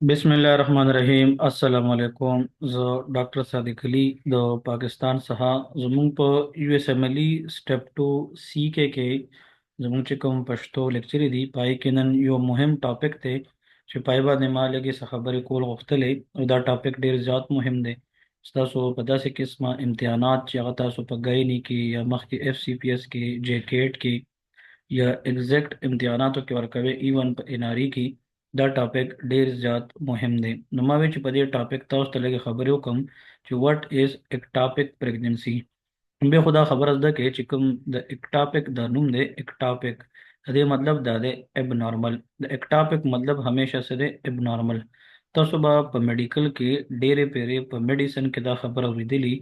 बिस्मिल्लाहिर्रहमानिर्रहीम अस्सलाम वालेकुम ज़ो डॉक्टर सादिक अली दो पाकिस्तान सहा ज़ुमुंग प यूएसएमएली स्टेप टू सी के ज़ुमुंग चिकम पश्तो लेक्चरी दी पाई किनन यो मुहिम टॉपिक थे చి पाइबा दिमा लगी खबरी कोल गुफ्तले उदा टॉपिक डेर ज़्यादा मुहिम दे स्तासो पता से किस्मा इम्तिहानात चाहता सो पगई नहीं की या मख की एफसीपीएस की जेकेट की या एग्जैक्ट इम्तिहानातों के वर्कवे इवन एनआरई की दा टॉपिक डेर ज़्यादा मुहिम दे नुमा विच पदे टॉपिक ताउस तले के खबरों कम कि व्हाट इज एक्टापिक प्रेगनेंसी बे खुदा खबर अजदा के चिकम द एक्टापिक द नुम दे एक्टापिक अदे मतलब दा दे एबनॉर्मल द एक्टापिक मतलब हमेशा से दे एबनॉर्मल तो सुबह प मेडिकल के डेरे पेरे प मेडिसिन के दा खबर हुई दिली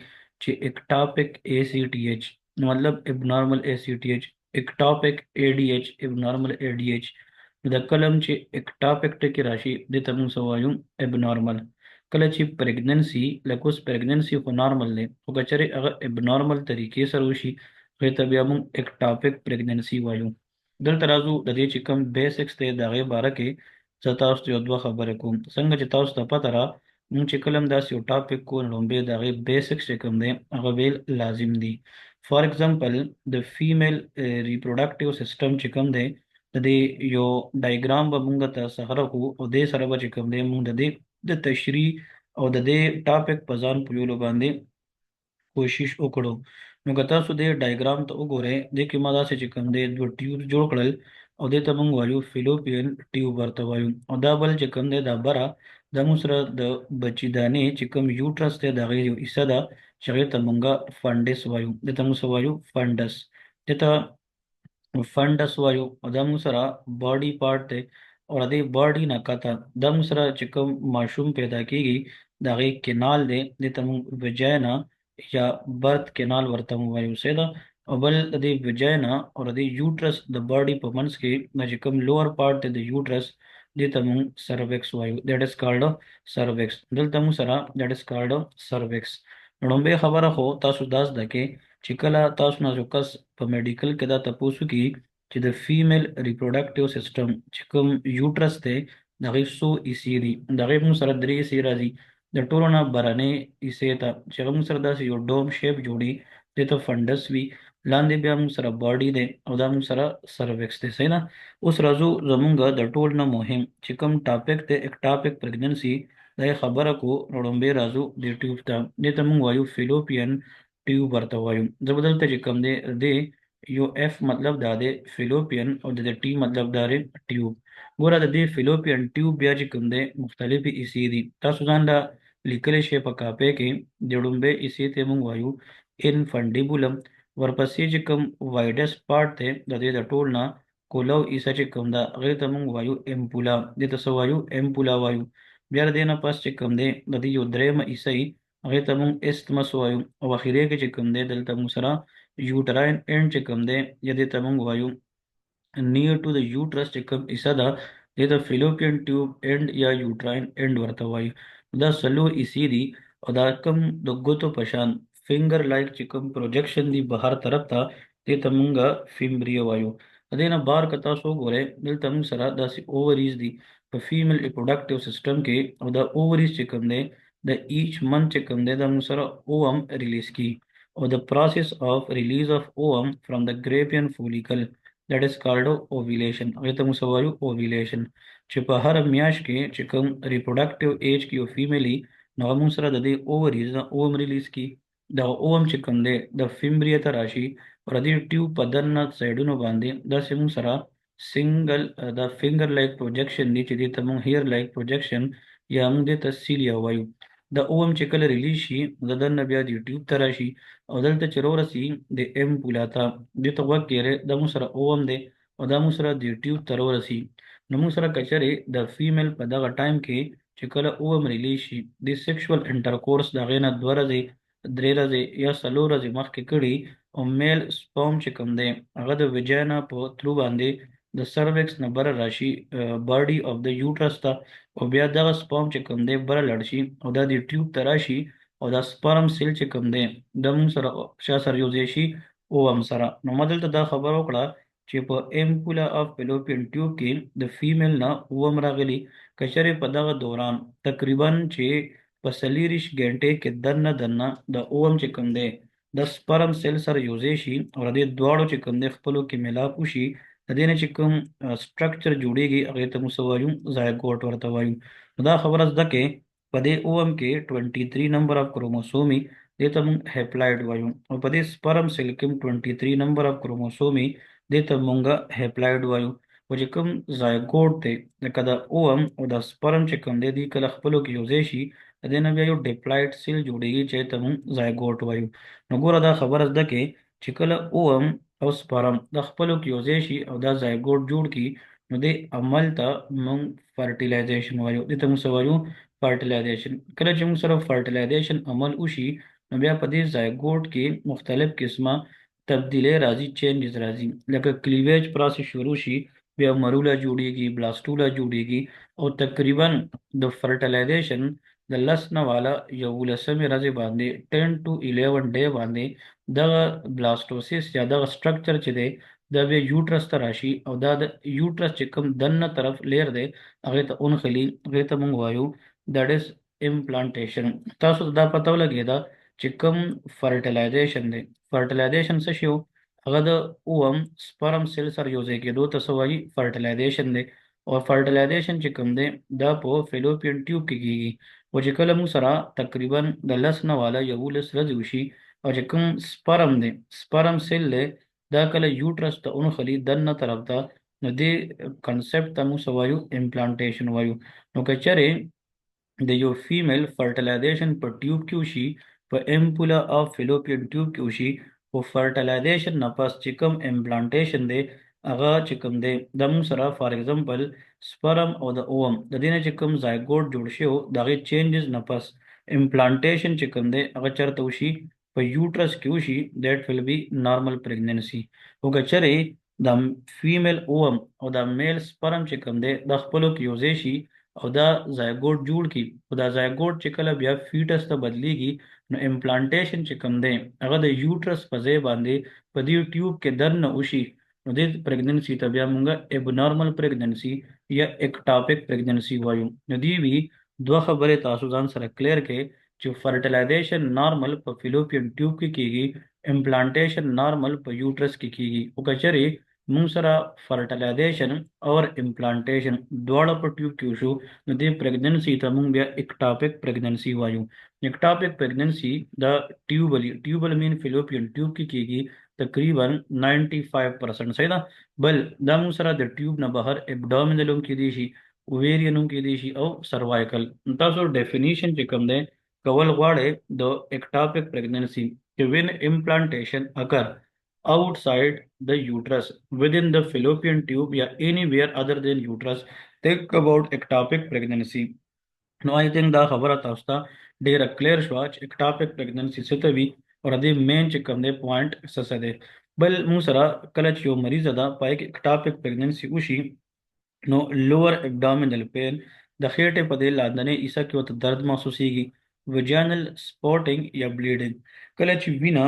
ची एक्टापिक एसीटीएच मतलब एबनॉर्मल एसीटीएच एक्टापिक एडीएच एबनॉर्मल एडीएच द कलम ची एक्टापिक टे की राशि दे तमु सवायुं एबनॉर्मल कलची प्रेगनेंसी लकुस प्रेगनेंसी को नॉर्मल ले तो कचरे अगर एबनॉर्मल तरीके से रोशी गए तभी हम एक्टापिक प्रेगनेंसी वायु दल तराजू ददे चिकम बेसिक्स ते दागे बारह के जताउस तो यदवा खबर को संग जताउस तपा तरा मुं चिकलम दास यो टॉपिक को लंबे दागे बेसिक्स चिकम दे अगवेल लाजिम दी for example the female reproductive system चिकम दे ददे यो डायग्राम बमुंगा ता सहरा को उदे सरबा चिकम दे मुंग ददे د تشریح او د دې ټاپک په ځان پویولو باندې کوشش وکړو نو که تاسو دې ډایګرام ته وګورئ د کې ما داسې چې کوم دی دوه ټیوب جوړ کړل او دې ته موږ وایو فیلوپین ټیوب ورته وایو او دا بل چې کوم دی دا بره د موږ سره د بچی دانې چې کوم یوټرس دی د هغې یو حصه ده چې هغې ته موږ فنډس وایو دې ته موږ څه وایو فنډس دې ته फंडस वायु दम सरा बॉडी पार्ट थे और अदे बॉडी ना कता दम सरा चिकम माशूम पैदा की गई दागे केनाल दे तम विजयना या बर्थ केनाल वर्तम वायु से दा और बल अदे विजयना और अदे यूट्रस द बॉडी पमन्स के ना चिकम लोअर पार्ट थे द यूट्रस दे तम सर्वेक्स वायु दैट इज कॉल्ड सर्वेक्स दल तम सरा दैट इज कॉल्ड सर्वेक्स नडोंबे खबर हो तासु दास दके चिकला तासु ना जो कस په मेडिकल کې دا تپوسو کی چې د فیمیل ریپروډکټیو سیستم چې کوم یوټرس دی دغه سو ایسی دی دغه موږ سره درې ایسی راځي د ټولو نه برنې ایسی ته چې موږ سره داسې یو ډوم شیپ جوړي د ته فنډس وی لاندې بیا موږ سره باډي دی او دا موږ سره سروکس دی صحیح نه اوس راځو زمونږ د ټول نه مهم چې کوم ټاپک ته اکټاپک پریګننسي دا خبره کو وړاندې راځو د ټیوب ته د ته موږ وایو فیلوپین ټیوب ورته وایو زبدل ته چې کوم دی یو اف مطلب دا دی فیلوپین او د ټی مطلب دا دی ټیوب ګوره د دې فیلوپین ټیوب بیا چې کوم دی مختلفې ایسی دي تاسو ځان لا لیکل شي په کاپه کې د ډومبه ایسی ته مونږ وایو انفنډیبولم ورپسې چې کوم وایډس پارت دی د دې د ټول نه کولو ایسه چې کوم دا غیر ته مونږ وایو امپولا د تاسو وایو امپولا وایو بیا د دې نه پس چې کوم دی د دې یو درېم ایسه هغه ته مونږ استمس وایو او اخیری کې چې کوم دی دلته مونږ سره یوټراین اینڈ چې کوم دی یا دې ته مونږ وایو near to the uterus چې کوم حصہ ده دې ته فیلوپین ټیوب اینڈ یا یوټراین اینڈ ورته وایي دا سلور ایسی دي او دا کوم د ګوتو پشان فنگر لایک چې کوم پروجیکشن دی بهر طرف ته دې ته مونږه فیمبری وایو دې نه بار کتا سو ګوره دلته مونږ سره داسې اووریز دي په فیمیل ریپروډکټیو سیستم کې او دا اووریز چې کوم دی د ایچ منث چې کوم دی دا مونږ سره اوم ریلیز کی or the process of release of ovum from the Graafian follicle that is called ovulation هغه ته موږ وایو ovulation چې په هر میاشت کې چې کوم reproductive age کې یو فیمیلی نو موږ سره د دې ovaries د ovum release کی دا ovum چې کوم دی د فیمبریا ته راشي او د دې ټیوب په دننه سایډونو باندې دا موږ سره سنگل د فنگر لایک پروجیکشن دی چې دې ته موږ هیر لایک پروجیکشن یا موږ د تسلیه وایو د اوم چې کله ریلیز شي د دننه بیا د ټیوب ته راشي او دلته چې رورسي د ام پولاتا د ته وکړي د مو سره اوم دی او د مو سره د ټیوب ته رورسي نو مو سره کچره د فیمیل په دغه ټایم کې چې کله اوم ریلیز شي د سیکشوال انټرکورس د غینه دوه ورځې درې ورځې یا څلور ورځې مخکې کړي او میل سپوم چې کوم دی هغه د ویجینا په تلو باندې د سروکس نه بر راشي باډي اف د یوټرس ته او بیا دغه سپوم چې کوم دی بر لړ شي او دا د ټیوب ته راشي او دا سپرم سیل چې کوم دی د موږ سره شا سره یو ځای شي او هم سره نو ما دلته دا خبر وکړه چې په امپولا اف فیلوپین ټیوب کې د فیمیل نه اووم راغلي کچره په دغه دوران تقریبا چې په 40 غنټې کې دنه دنه د اووم چې کوم دی د سپرم سیل سره یوځای شي او د دې دواړو چې کوم دی خپلو کې ملاپ وشي د دې نه چې کوم سټرکچر جوړیږي هغه ته موږ وایو زایګوټ ورته وایو نو دا خبره زده کې په دې اووم کې 23 نمبر اف کروموسومي دې ته موږ هیپلاید وایو او په دې سپرم سیل کې 23 نمبر اف کروموسومي دې ته مونږه هیپلاید وایو او چې کوم زایګوټ دی لکه د اوم او د سپرم چې کوم دی دې کله خپلو کې یوځای شي د دې نه بیا یو ډیپلاید سیل جوړیږي چې ته مونږ زایګوټ وایو نو ګوره دا خبره زده کې چې کله اوم او سپرم د خپلو کې یوځای شي او دا زایګوټ جوړ کی نو دې عمل ته مونږ فرټیلایزیشن وایو دې ته موږ څه وایو فرټیلایزیشن کله چې موږ سره فرټیلایزیشن عمل وشي نو بیا په دې زایګوټ کې مختلف قسمه تبدیلی راځي چینجز راځي لکه کلیویج پروسس شروع شي بیا مروله جوړیږي بلاستولا جوړیږي او تقریبا د فرټیلایزیشن د لس نه والا یو لسمې ورځې باندې 10 to 11 ډے باندې دغه بلاستوسیس یا دغه سټرکچر چې دی دا بیا یوټرس ته راشي او دا د یوټرس چې کوم دننه طرف لیر دی هغه ته اونخلي هغه ته مونږ وایو دیٹ از امپلانټیشن تاسو ته دا پته ولګی چې کوم فرټیلایزیشن دی فرټیلایزیشن څه شی هغه د اوم سپرم سیل سره یوځای کېدو ته څه وایي فرټیلایزیشن دی او فرټیلایزیشن چې کوم دی دا په فیلوپین ټیوب کې کیږي او چې کله موږ سره تقریبا د لس نه والا 11 ورځې وشي او چې کوم سپرم دی سپرم سیل دی دا کله یوټرس ته اونخلي دننه طرف ته نو دې کنسپټ ته موږ څه وایو امپلانټیشن وایو نو که چېرې د یو فیمیل فرټیلایزیشن په ټیوب کې وشي په امپولا اف فیلوپین ټیوب کې وشي او فرټیلایزیشن نه پس چې کوم امپلانټیشن دی هغه چې کوم دی د موږ سره فار ایگزامپل سپرم او د اوم د دې نه چې کوم زایګوټ جوړ شي او دغه چینجز نه پس امپلانټیشن چې کوم دی هغه چرته وشي په یوټرس کې وشي دیٹ ول بی نارمل پریګننسي او که چېرې د فیمیل اوم او د میل سپرم چې کوم دی د خپلو کې یوځای شي او دا زایګوټ جوړ کی او دا زایګوټ چې کله بیا فیټس ته بدلیږي نو امپلانټیشن چې کوم دی هغه د یوټرس په ځای باندې په دې ټیوب کې دننه وشي نو د پریګننسي ته بیا مونږه ابنارمل پریګننسي یا اکټاپیک پریګننسي وایو نو دی وی دوه خبرې تاسو ځان سره کلیر کې چې فرټیلایزیشن نارمل په فیلوپین ټیوب کې کیږي امپلانټیشن نارمل په یوټرس کې کیږي او کچري مونږ سره فرټیلایزیشن او امپلانټیشن دواړه په ټیوب کې وشو نو د پریګننسي ته مونږ بیا اکټاپیک پریګننسي وایو اکټاپیک پریګننسي د ټیوبل مین فیلوپین ټیوب کې کیږي تقریبا 95% صحیح ده بل دا مونږ سره د ټیوب نه بهر ابډومینل کې دي شي اوویرین کې دي شي او سروایکل تاسو ډیفینیشن چې کوم ده کول غواړي د اکټاپیک پریګننسي چې وین امپلانټیشن اکر outside the uterus within the fallopian tube یا anywhere other than uterus think about ectopic pregnancy نو I think دا خبره تاسو ته ډیره کلیر شو چې ectopic pregnancy څه ته وی او د مین چې کوم دی پوینټ څه ده بل موږ سره کله چې یو مریض ده پای کې ectopic pregnancy وشي نو لوور ابډومینل پین د خېټې په دې لاندنۍ حصہ کې ورته درد محسوسیږي وجانل سپورټینګ یا بلیډینګ کله چې وینا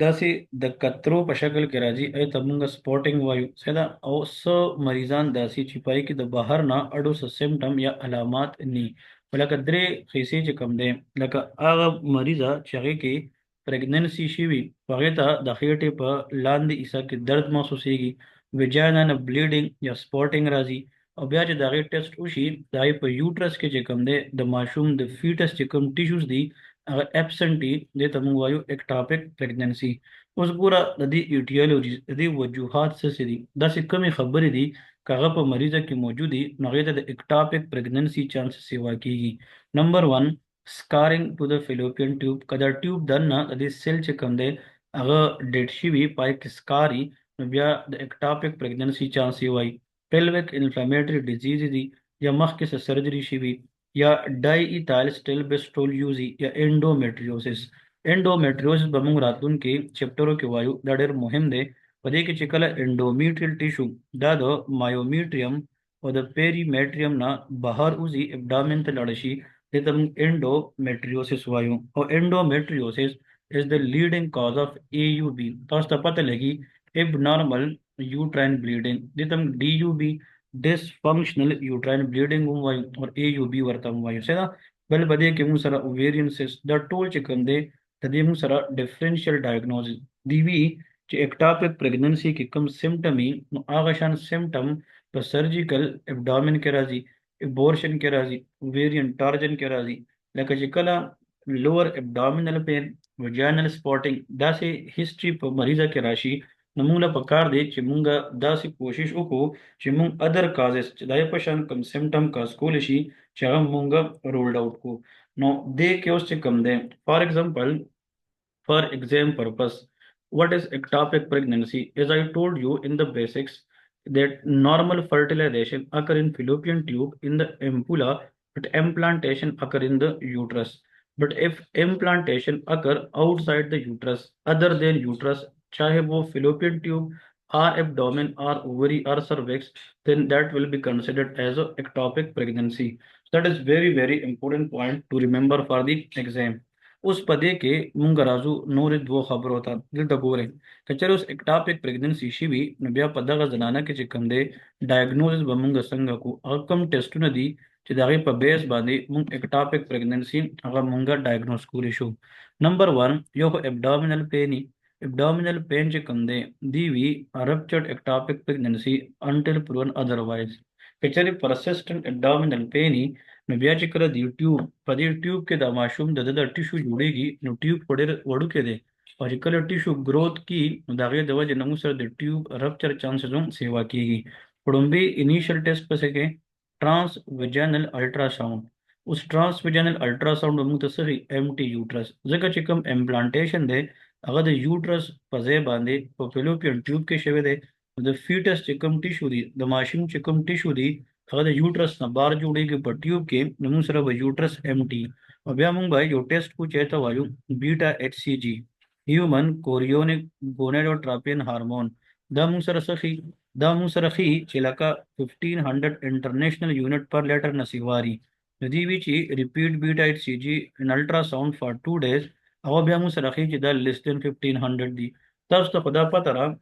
داسې د قطرو په شکل کې راځي ته موږ سپورټینګ وایو ساده او سو مریضان داسې چې پای کې د بهر نه اډو سمټم یا علامات ني ولکه درې خېسې چې کم دي لکه هغه مریضه چې هغه کې پریګننسي شي وي هغه ته د خېټې په لاندې حصہ کې درد محسوسیږي وجانل بلیډینګ یا سپورټینګ راځي او بیا چې دغه ټیسټ وشي دای په یوټرس کې چې کوم دی د ماشوم د فیټس چې کوم ټیشوز دي هغه ابسنټ دي د ته موږ وایو اکټاپیک پریګننسي اوس ګوره د دې ایټیولوژي د دې وجوهات څه دي دا څه کمی خبرې دي کاغه په مریضه کې موجودي نو هغه ته د اکټاپیک پریګننسي چانس سیوا کیږي نمبر 1 scarring to the fallopian tube کدا ټیوب دنه د دې سیل چې کوم دی هغه ډیډ شي وي پای کې سکاري نو بیا د اکټاپیک پریګننسي چانس وایي pelvic inflammatory disease دي یا مخکې سرجری شي وي یا ډای ایتایل سټیلبسټولیوزي یا انډومیټریوسس به موږ راتلونکي چپټرو کې وایو دا ډېر مهم دی په دې کې چې کله انډومیټریل ټیشو دا د مایومیټریم او د پیریمیټریم نه بهر وځي ابډامن ته لاړ شي دې ته موږ انډومیټریوسس وایو او انډومیټریوسس is the leading cause of AUB تاسو ته پته لګي abnormal uterine bleeding दितम DUB dysfunctional uterine bleeding वायु और AUB वर्तम वायु सेदा बल बदे के मुसरा ovarian cyst the tool चिकम दे तदे मुसरा डिफरेंशियल डायग्नोसिस दीवी चे एक्टापिक प्रेगनेंसी की कम सिम्टमी आगशान सिम्टम पर सर्जिकल एब्डोमेन के राजी एबॉर्शन के राजी ओवेरियन टार्जन के राजी लेकर चिकला lower abdominal pain vaginal spotting दासे हिस्ट्री पर मरीजा के राशि नमूना पकार दे चिमुंगा दासी कोशिश उको चिमुंग अदर काजेस दाय पशान कम सिम्टम का स्कूलिशी चागम मुंगा रोल्ड आउट को नो दे के उससे कम दे for example for exam purpose, what is ectopic pregnancy? As I told you in the basics, that normal fertilization occur in fallopian tube in the ampulla, but implantation occur in the uterus. But if implantation occur outside the uterus, other than uterus, चाहे वो fallopian tube or abdomen or ovary or cervix, then that will be considered as a ectopic pregnancy. That is very important point to remember for the exam. उस पदे के मुंगराजू नूरिद वो खबर होता दिल तगोरे कचरे उस एक्टापिक प्रेगनेंसी शिवी नबिया पदा का जनाना के चिकंदे डायग्नोसिस बमुंग संगा को आउटकम टेस्ट नदी चिदागे पर बेस बांधे मुंग एक्टापिक प्रेगनेंसी अगर मुंगा डायग्नोस को इशू नंबर 1 यो एब्डोमिनल पेनी एब्डोमिनल पेन चिकंदे दीवी रप्चर्ड एक्टापिक प्रेगनेंसी अंटिल प्रूवन अदरवाइज कचरे परसिस्टेंट एब्डोमिनल पेनी नव्याचिकರ ಟ್ಯೂಬ್ ಪದಿ ಟ್ಯೂಬ್ के दामाशुम ददद टिश्यू जुड़ेगी नो ट्यूब पड़े वड़ू के दे और इकल टिश्यू ग्रोथ की दागे दवा जनमु sir the tube rupture chances सेवा कीगी पड़ुंबी इनिशियल टेस्ट पे सके ट्रांस वेजाइनल अल्ट्रासाउंड उस ट्रांस वेजाइनल अल्ट्रासाउंड में मुतसरी एम्प्टी यूट्रस जगह चिकम इम्प्लांटेशन दे अगर द यूट्रस पजे बांधे तो फेलोपियन ट्यूब के शेवे दे द फीटस चिकम टिश्यू दी दमाशिम चिकम टिश्यू दी अगर यूट्रस न बार जुड़ेगी पर ट्यूब के नमून सर यूट्रस एम्प्टी और ब्या मुंग भाई जो टेस्ट को चेता वायु beta HCG human chorionic gonadotropin hormone दामुंग सर सखी दामुंग सर खी चिलका 1500 इंटरनेशनल यूनिट पर लेटर नसीवारी नदी विची repeat beta HCG in ultrasound for 2 days अब ब्या मुंग सर खी चिदा लेस देन 1500 दी तब तो पता पता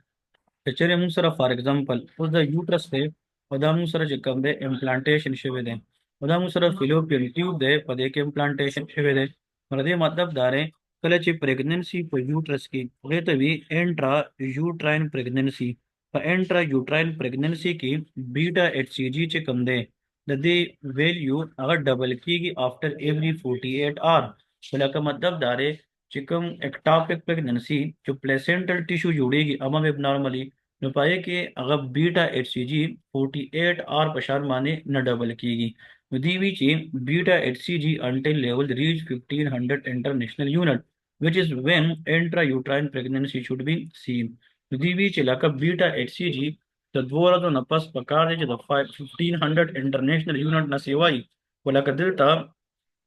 Echere musara, for example, was the uterus de, Oda musara chikam de implantation shive de, Oda musara fallopian tube de, Padek implantation shive de, Mrade matlab dare, Kalachi pregnancy for uterus ki, Retavi intra uterine pregnancy, intra uterine pregnancy ki beta HCG chikam de, the value अगर डबल की after every 48 hour, बोला का मतलब दारे चिकम एक्टापिक प्रेगनेंसी जो placental tissue जुड़ेगी अमम एबनॉर्मली न पाए कि अगर बीटा HCG 48 आर पशार माने न डबल कीगी दीवी ची beta HCG until level reach 1500 international unit which is when intrauterine pregnancy should be seen दीवी चिला का बीटा HCG तद्वोरा तो नपस पकार दे जो 1500 international unit न सेवाई बोला का दिल था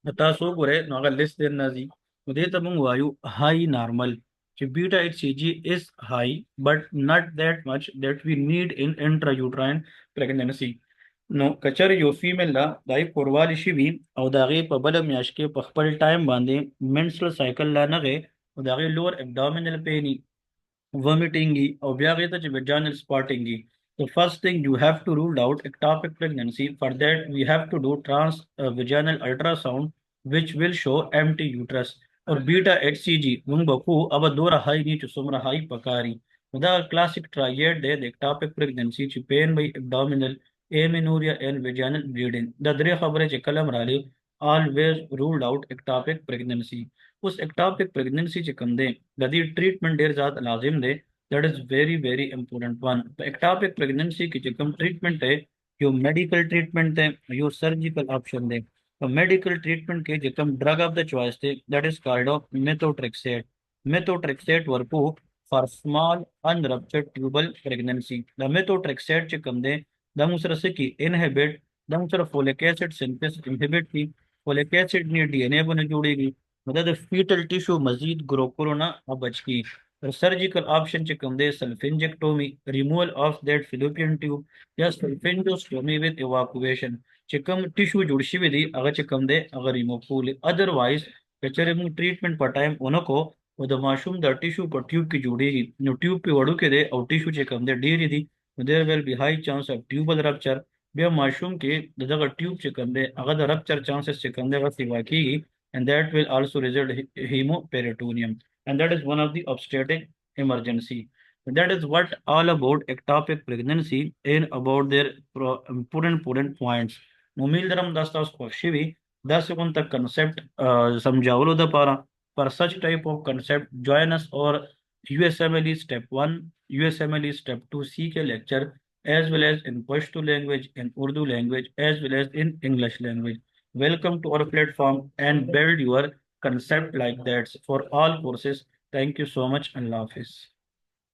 बता सो करे नागा लिस्ट देना जी उदय तबंग वायु high normal beta HCG is high but not that much that we need in intrauterine pregnancy no कचर यो फीमेल ला दाई पोरवाल शिवी और दागे पबल म्याश के पखपल टाइम बांधे मेंस्ट्रुअल साइकिल ला नगे और दागे lower abdominal Penney vomiting or vaginal spotting. The first thing you have to rule out ectopic pregnancy. For that, we have to do trans vaginal ultrasound, which will show empty uterus or beta HCG. Mungbaku abadora high ni chusumra high pakari. The classic triad de the ectopic pregnancy pain by abdominal amenorrhea and vaginal bleeding. The dre khabre kalam rale always ruled out ectopic pregnancy. उस ectopic pregnancy च कंदे गदी treatment देर जात लाजिम दे that is very important one तो ectopic pregnancy की जो कम ट्रीटमेंट है यो मेडिकल ट्रीटमेंट है यो सर्जिकल ऑप्शन दे तो मेडिकल ट्रीटमेंट के जो कम ड्रग ऑफ द चॉइस थे that is called off methotrexate वर्पो फॉर स्मॉल अनरप्चर्ड ट्यूबल प्रेगनेंसी द मेथोट्रेक्सेट च कंदे दमुसर से की इनहिबिट दमुसर फोलिक एसिड सिंथेसिस इनहिबिट की फोलिक एसिड ने DNA बन जोड़ेगी मतलब फीटल टिश्यू मजीद ग्रो करोना अब बच की सर्जिकल ऑप्शन चिकम दे सल्फेंजेक्टोमी removal of that Philippian tube या सल्फेंजोस्टोमी विद इवाकुएशन चिकम टिश्यू जुड़शी विधि अगर चिकम दे अगर रिमूव फूल अदरवाइज कचरे में ट्रीटमेंट पर टाइम उनको و د ماشوم د ټیشو په ټیوب کې جوړیږي، نو ټیوب په وړو کې دی او ټیشو چې کوم دی ډېری دي، نو there will be high chance of tubal rupture. بیا ماشوم کې د دغه ټیوب چې کوم دی هغه د رپچر چانسز چې کوم دی هغه سیوا کیږي، and that will also result hemoperitoneum, and that is one of the obstetric emergency. That is what all about ectopic pregnancy and about their important points. ممیل درم داستا اوس خوښ شوي داسې کوم ته کنسپټ سمجھاولو د پاره. For such type of concept, join us or USMLE Step 1, USMLE Step 2 CK lecture, as well as in Pashto language, in Urdu language, as well as in English language. Welcome to our platform and build your concept like that for all courses. Thank you so much. Allah Hafiz.